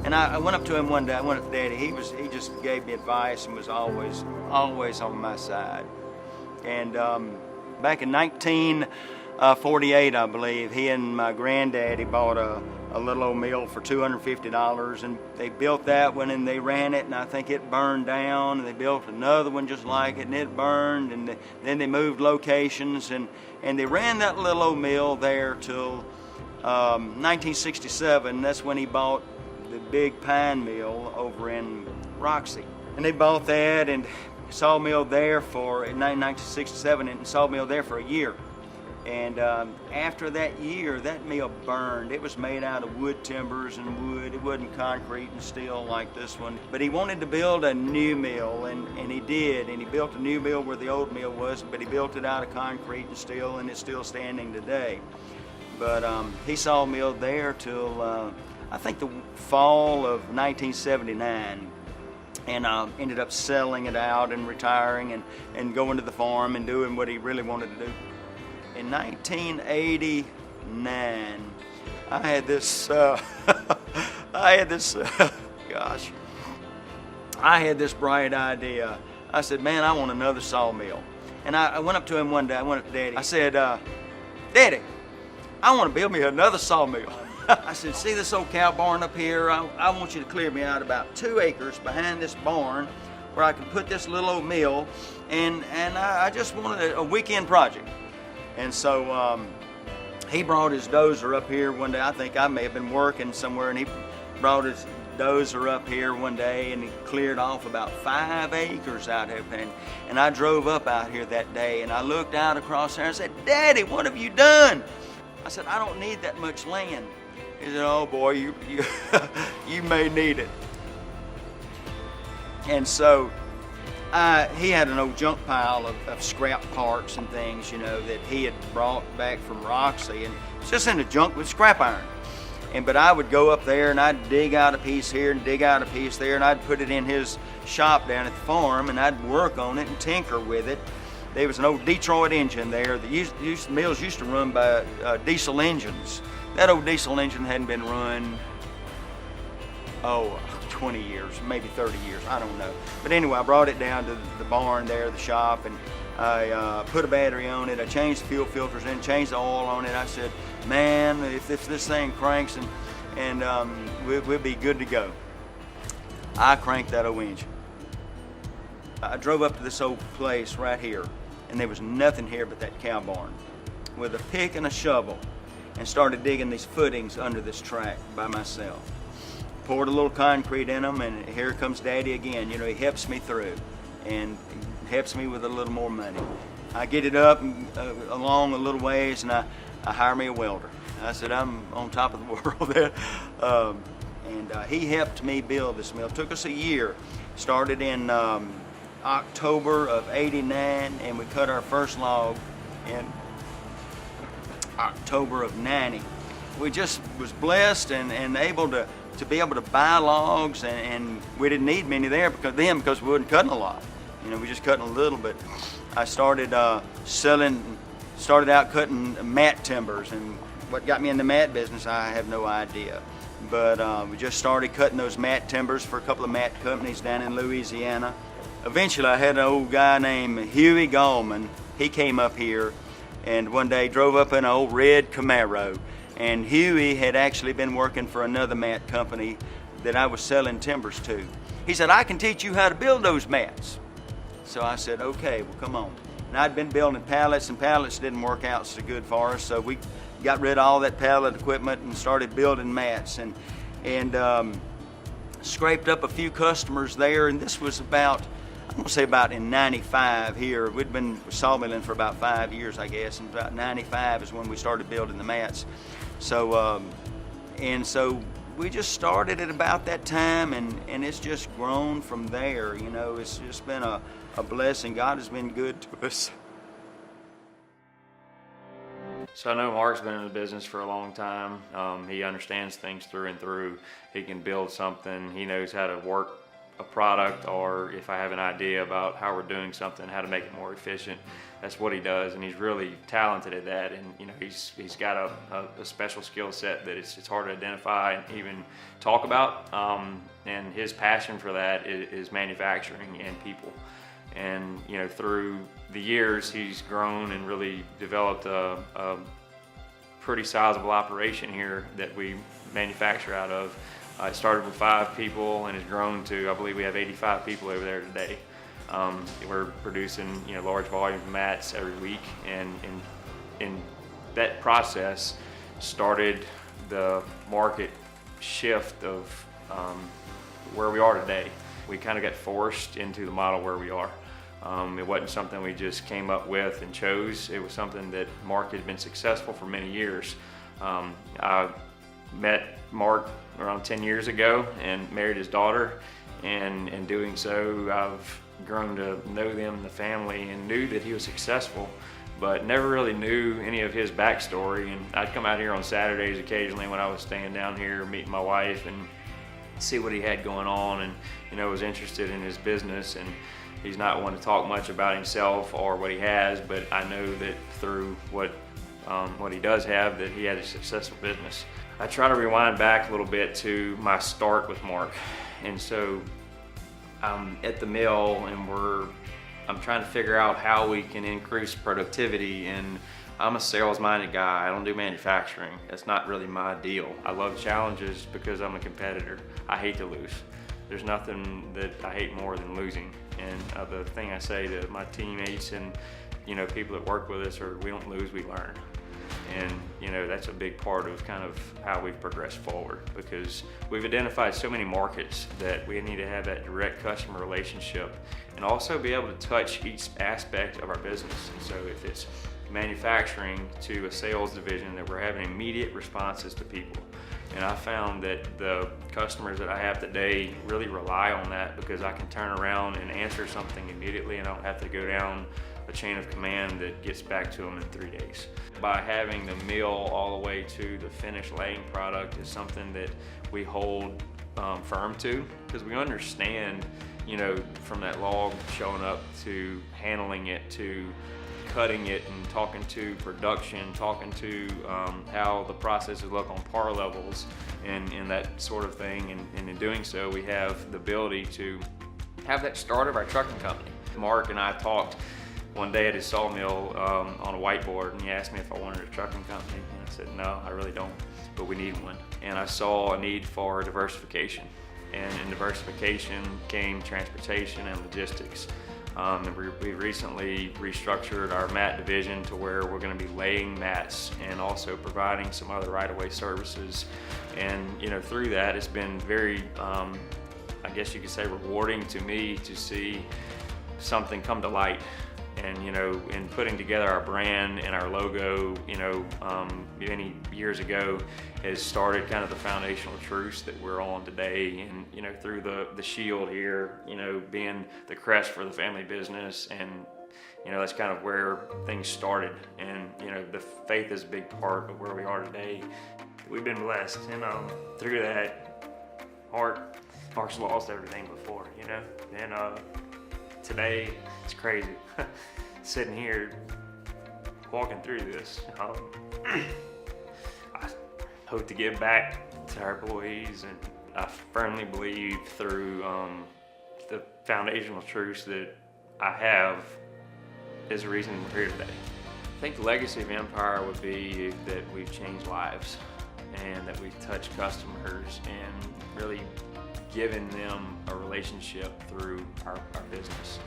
And I went up to him one day. I went up to Daddy. He just gave me advice and was always on my side. And back in 1948, I believe, he and my granddaddy bought a little old mill for $250, and they built that one and they ran it, and I think it burned down, and they built another one just like it, and it burned, and then they moved locations, and they ran that little old mill there till 1967. That's when he bought the big pine mill over in Roxy. And they bought that and sawmill there in 1967, and sawmill there for a year. And after that year, that mill burned. It was made out of wood timbers and wood. It wasn't concrete and steel like this one. But he wanted to build a new mill, and he did. And he built a new mill where the old mill was, but he built it out of concrete and steel, and it's still standing today. But he sawmilled there till I think the fall of 1979, and ended up selling it out and retiring and going to the farm and doing what he really wanted to do. In 1989, I had this bright idea. I said, man, I want another sawmill. And I went up to him one day. I went up to Daddy. I said, Daddy, I want to build me another sawmill. I said, see this old cow barn up here? I want you to clear me out about 2 acres behind this barn where I can put this little old mill, and I just wanted a weekend project. And so he brought his dozer up here one day. I think I may have been working somewhere, and he brought his dozer up here one day, and he cleared off about 5 acres out here. And I drove up out here that day, and I looked out across there and said, Daddy, what have you done? I said, I don't need that much land. He said, oh boy, you may need it. And so he had an old junk pile of scrap parts and things, you know, that he had brought back from Roxy, and it's just in the junk with scrap iron. But I would go up there and I'd dig out a piece here and dig out a piece there, and I'd put it in his shop down at the farm, and I'd work on it and tinker with it. There was an old Detroit engine there. The mills used to run by diesel engines. That old diesel engine hadn't been run, 20 years, maybe 30 years, I don't know. But anyway, I brought it down to the barn there, the shop, and I put a battery on it. I changed the fuel filters in, changed the oil on it. I said, man, if this thing cranks, and we'll be good to go. I cranked that old engine. I drove up to this old place right here, and there was nothing here but that cow barn, with a pick and a shovel, and started digging these footings under this track by myself. Poured a little concrete in them, and here comes Daddy again. You know, he helps me through and helps me with a little more money. I get it up along a little ways, and I hire me a welder. I said, I'm on top of the world there. And he helped me build this mill. It took us a year. Started in October of '89, and we cut our first log in October of '90. We just was blessed and able to be able to buy logs, and we didn't need many there because we wasn't cutting a lot. You know, we just cutting a little bit. I started out cutting mat timbers, and what got me in the mat business, I have no idea. But we just started cutting those mat timbers for a couple of mat companies down in Louisiana. Eventually, I had an old guy named Huey Gallman. He came up here, and one day drove up in an old red Camaro. And Huey had actually been working for another mat company that I was selling timbers to. He said, I can teach you how to build those mats. So I said, okay, well, come on. And I'd been building pallets, and pallets didn't work out so good for us, so we got rid of all that pallet equipment and started building mats, and scraped up a few customers there. And this was about, I'm gonna say about in '95 here. We'd been sawmilling for about 5 years, I guess, and about '95 is when we started building the mats. So, so we just started at about that time, and it's just grown from there. You know, it's just been a blessing. God has been good to us. So I know Mark's been in the business for a long time. He understands things through and through. He can build something. He knows how to work a product, or if I have an idea about how we're doing something, how to make it more efficient, that's what he does, and he's really talented at that. And he's got a special skill set that it's hard to identify and even talk about. And his passion for that is manufacturing and people. And through the years, he's grown and really developed a pretty sizable operation here that we manufacture out of. It started with 5 people and has grown to, I believe we have 85 people over there today. We're producing large volumes of mats every week, and in that process started the market shift of where we are today. We kind of got forced into the model where we are. It wasn't something we just came up with and chose. It was something that Mark had been successful for many years. I met Mark around 10 years ago and married his daughter, and in doing so I've grown to know them, the family, and knew that he was successful, but never really knew any of his backstory. And I'd come out here on Saturdays occasionally when I was staying down here meeting my wife and see what he had going on, and was interested in his business. And he's not one to talk much about himself or what he has, but I know that through what he does have, that he had a successful business. I try to rewind back a little bit to my start with Mark. And so I'm at the mill and I'm trying to figure out how we can increase productivity, and I'm a sales-minded guy. I don't do manufacturing. That's not really my deal. I love challenges because I'm a competitor. I hate to lose. There's nothing that I hate more than losing. And the thing I say to my teammates and people that work with us are, we don't lose, we learn. And that's a big part of kind of how we've progressed forward, because we've identified so many markets that we need to have that direct customer relationship and also be able to touch each aspect of our business. And so if it's manufacturing to a sales division, that we're having immediate responses to people. And I found that the customers that I have today really rely on that, because I can turn around and answer something immediately and I don't have to go down a chain of command that gets back to them in 3 days. By having the mill all the way to the finished laying product is something that we hold firm to, because we understand, from that log showing up to handling it to cutting it and talking to production, talking to how the processes look on par levels and that sort of thing. And in doing so, we have the ability to have that start of our trucking company. Mark and I talked one day at his sawmill on a whiteboard, and he asked me if I wanted a trucking company. And I said, no, I really don't, but we need one. And I saw a need for diversification. And in diversification came transportation and logistics. And we recently restructured our mat division to where we're going to be laying mats and also providing some other right-of-way services. And through that, it's been very, I guess you could say, rewarding to me to see something come to light. And in putting together our brand and our logo, many years ago, has started kind of the foundational truths that we're on today. And through the shield here, being the crest for the family business, and that's kind of where things started. And the faith is a big part of where we are today. We've been blessed, and through that, Mark's lost everything before, and today it's crazy. Sitting here walking through this, I hope to give back to our employees, and I firmly believe through the foundational truths that I have is the reason we're here today. I think the legacy of Empire would be that we've changed lives and that we've touched customers and really given them a relationship through our business.